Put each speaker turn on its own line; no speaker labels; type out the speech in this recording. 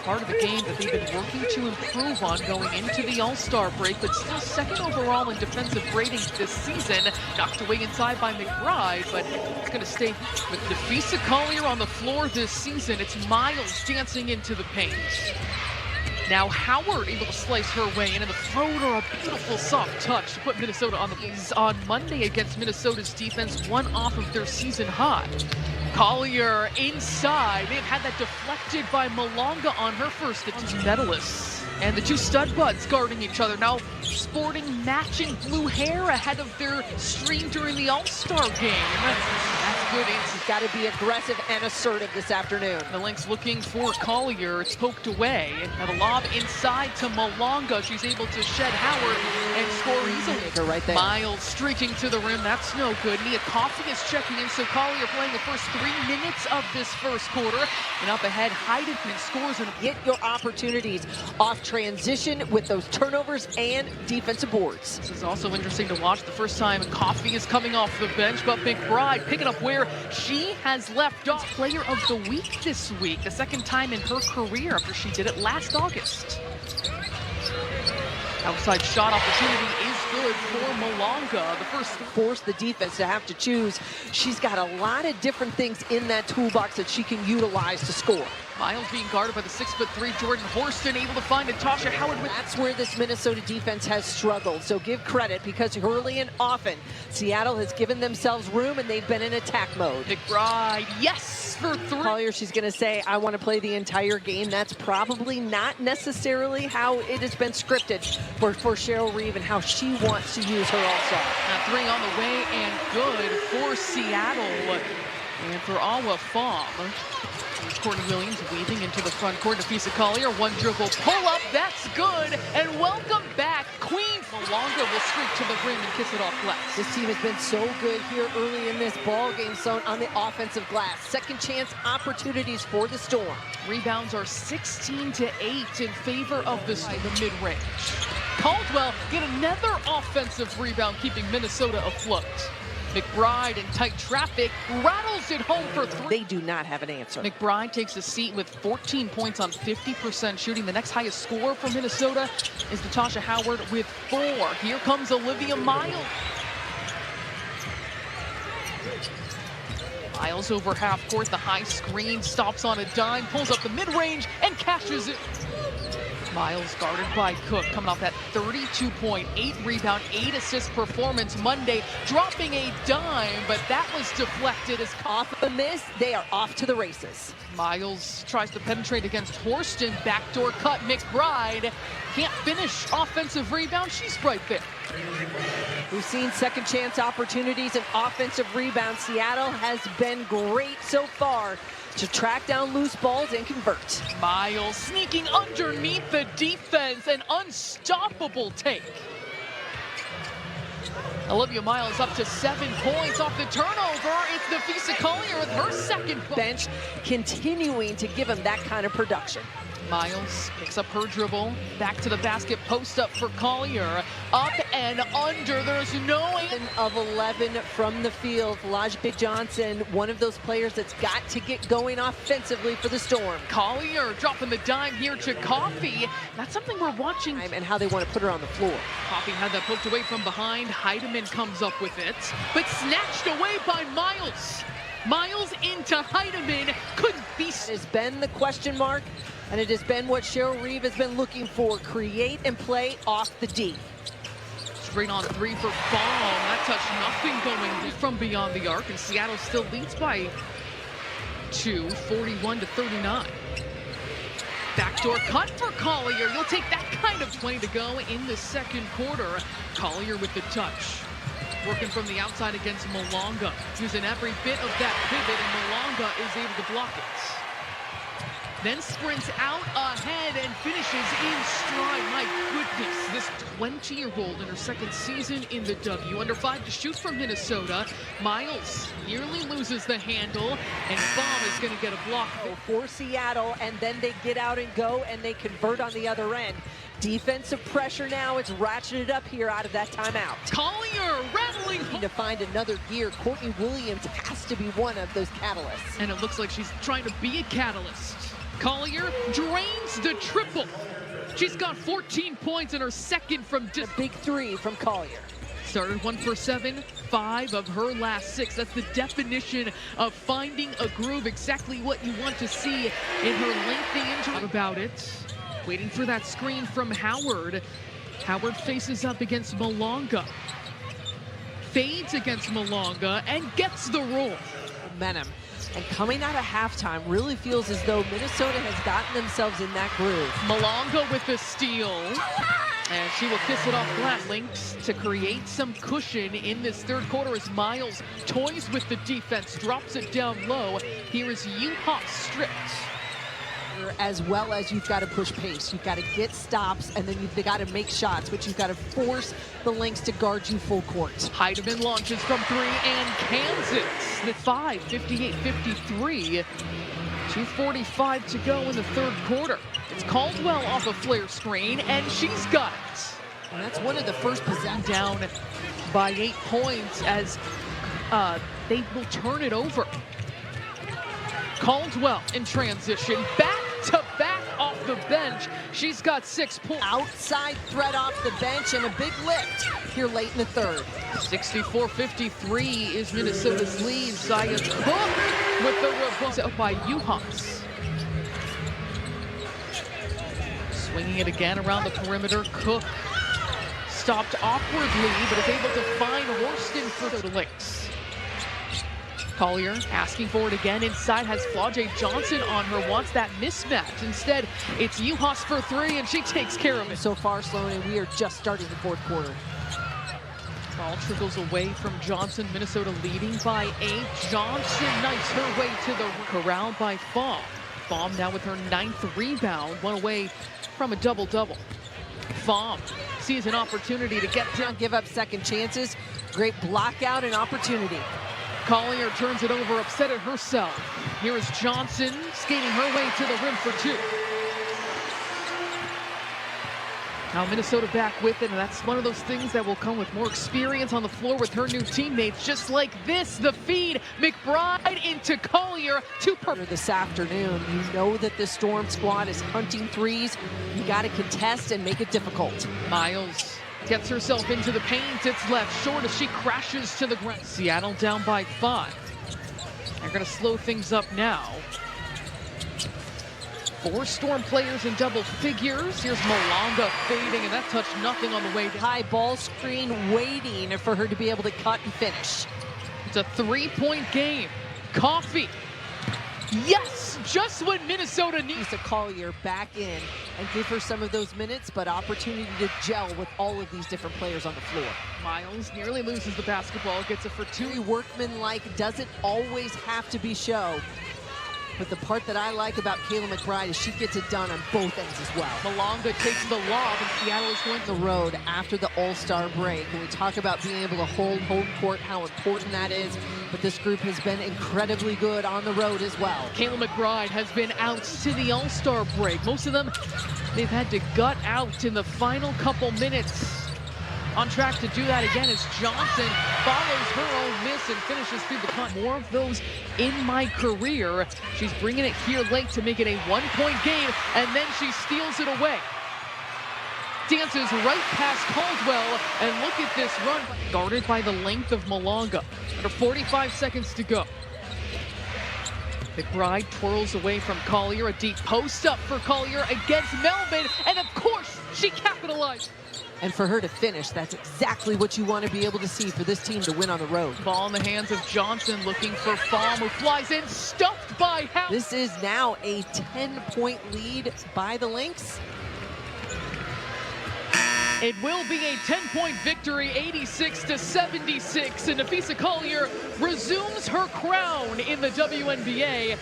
part of the game that they've been working to improve on going into the All-Star break, but still second overall in defensive ratings this season. Knocked away inside by McBride, but it's going to stay with Nafisa Collier on the floor this season. It's Miles dancing into the paint. Now Howard able to slice her way in, and the floater, a beautiful soft touch to put Minnesota on the knees on Monday against Minnesota's defense, one off of their season high. Collier inside. They've had that deflected by Malonga on her first attempt. Medalists and the two stud buds guarding each other, now sporting matching blue hair ahead of their stream during the All-Star game. That's good.
She's got to be aggressive and assertive this afternoon.
The Lynx looking for Collier. It's poked away. Now the lob inside to Malonga. She's able to shed Howard and score easily.
Right there.
Miles streaking to the rim. That's no good. Nia Coffey is checking in, so Collier playing the first 3 minutes of this first quarter. And up ahead, Heidemann scores. And
get your opportunities off transition with those turnovers and defensive boards.
This is also interesting to watch. The first time Coffey is coming off the bench, but McBride picking up where she has left off. Player of the week this week, the second time in her career after she did it last August. Outside shot opportunity is good for Malonga. The first
force the defense to have to choose. She's got a lot of different things in that toolbox that she can utilize to score.
Miles being guarded by the 6'3" Jordan Horston, able to find Natasha Howard.
That's where this Minnesota defense has struggled. So give credit, because early and often Seattle has given themselves room and they've been in attack mode.
McBride, yes, for 3.
Collier, she's going to say, I want to play the entire game. That's probably not necessarily how it has been scripted for Cheryl Reeve and how she wants to use her all-star.
3 on the way and good for Seattle. And for Awa Fong. Courtney Williams weaving into the front court. Nafisa Collier, one dribble pull up, that's good. And welcome back, Queen. Malonga will streak to the rim and kiss it off glass.
This team has been so good here early in this ball game zone on the offensive glass. Second chance opportunities for the Storm.
Rebounds are 16-8 in favor of the mid-range. Caldwell get another offensive rebound, keeping Minnesota afloat. McBride in tight traffic rattles it home for 3.
They do not have an answer.
McBride takes a seat with 14 points on 50% shooting. The next highest scorer for Minnesota is Natasha Howard with 4. Here comes Olivia Miles. Miles over half court, the high screen, stops on a dime, pulls up the mid-range and cashes it. Miles guarded by Cook, coming off that 32.8 rebound, 8 assist performance Monday, dropping a dime, but that was deflected. As
off a miss, they are off to the races.
Miles tries to penetrate against Horston, backdoor cut, McBride can't finish. Offensive rebound, she's right there.
We've seen second chance opportunities and offensive rebounds. Seattle has been great so far to track down loose balls and convert.
Miles sneaking underneath the defense, an unstoppable take. Olivia Miles up to 7 points off the turnover. It's Nafisa Collier with her second.
Bench continuing to give him that kind of production.
Miles picks up her dribble, back to the basket, post up for Collier, up and under, there's no
of 11 from the field. Lajah Johnson, one of those players that's got to get going offensively for the Storm.
Collier dropping the dime here to Coffey. That's something we're watching.
And how they want to put her on the floor.
Coffey had that poked away from behind. Heidemann comes up with it, but snatched away by Miles. Miles into Heidemann, couldn't be.
It has been the question mark, and it has been what Cheryl Reeve has been looking for. Create and play off the D.
Straight on 3 for Fong. That touch, nothing going from beyond the arc, and Seattle still leads by 2, 41-39. Backdoor cut for Collier. You'll take that kind of 20 to go in the second quarter. Collier with the touch. Working from the outside against Malonga. Using every bit of that pivot, and Malonga is able to block it. Then sprints out ahead and finishes in stride. My goodness, this 20-year-old in her second season in the W. Under 5 to shoot from Minnesota. Miles nearly loses the handle, and Baum is going to get a block
for Seattle, and then they get out and go, and they convert on the other end. Defensive pressure now, it's ratcheted up here out of that timeout.
Collier rattling
to find another gear. Courtney Williams has to be one of those catalysts.
And it looks like she's trying to be a catalyst. Collier drains the triple. She's got 14 points in her second from
A big three from Collier.
Started 1 for 7, 5 of her last 6. That's the definition of finding a groove, exactly what you want to see in her lengthy injury. How about it? Waiting for that screen from Howard. Howard faces up against Malonga. Fades against Malonga and gets the roll.
Momentum. And coming out of halftime, really feels as though Minnesota has gotten themselves in that groove.
Malonga with the steal. And she will kiss it off flat. Lynx to create some cushion in this third quarter as Miles toys with the defense, drops it down low. Here is Yuha stripped.
As well as you've got to push pace. You've got to get stops, and then you've got to make shots, but you've got to force the Lynx to guard you full court.
Heidemann launches from 3, and Kansas, the 5, 58-53. 2:45 to go in the third quarter. It's Caldwell off a flare screen, and she's got it.
And that's one of the first possessions.
Down by 8 points as they will turn it over. Caldwell in transition, back-to-back off the bench. She's got 6 points.
Outside threat off the bench and a big lift here late in the third.
64-53 is Minnesota's lead. Zaya Cook with the reverse out by Juhas. Swinging it again around the perimeter. Cook stopped awkwardly, but is able to find Worston for the Lynx. Collier asking for it again inside, has Flau'jae Johnson on her, wants that mismatch. Instead, it's Juhas for 3, and she takes care of it.
So far, Sloan, and we are just starting the fourth quarter.
Ball trickles away from Johnson. Minnesota leading by 8. Johnson knifes her way to the corral by Fahm. Fahm now with her 9th rebound, one away from a double-double. Fahm sees an opportunity to get down.
Give up second chances. Great block out and opportunity.
Collier turns it over, upset at herself. Here is Johnson skating her way to the rim for 2. Now Minnesota back with it, and that's one of those things that will come with more experience on the floor with her new teammates. Just like this, the feed, McBride into Collier.
This afternoon, you know that the Storm squad is hunting threes. You got to contest and make it difficult.
Miles gets herself into the paint. It's left short as she crashes to the ground. Seattle down by 5. They're going to slow things up now. 4 Storm players in double figures. Here's Malonga fading, and that touched nothing on the way down.
High ball screen waiting for her to be able to cut and finish.
It's a 3-point game. Coffee. Yes, just what Minnesota needs.
To Collier back in and give her some of those minutes, but opportunity to gel with all of these different players on the floor.
Miles nearly loses the basketball, gets it for 2.
Workman-like, doesn't always have to be show. But the part that I like about Kayla McBride is she gets it done on both ends as well.
Malonga takes the lob, and Seattle is going
the road after the All-Star break. And we talk about being able to hold home court, how important that is. But this group has been incredibly good on the road as well.
Kayla McBride has been out to the All-Star break. Most of them, they've had to gut out in the final couple minutes. On track to do that again as Johnson follows her own miss and finishes through the punt. More of those in my career. She's bringing it here late to make it a 1-point game, and then she steals it away. Dances right past Caldwell, and look at this run. Guarded by the length of Malonga. Under 45 seconds to go. McBride twirls away from Collier. A deep post up for Collier against Melvin, and of course, she capitalized.
And for her to finish, that's exactly what you want to be able to see for this team to win on the road.
Ball in the hands of Johnson, looking for Fahm, who flies in, stuffed by Howard.
This is now a 10-point lead by the Lynx.
It will be a 10-point victory, 86-76, and Napheesa Collier resumes her crown in the WNBA.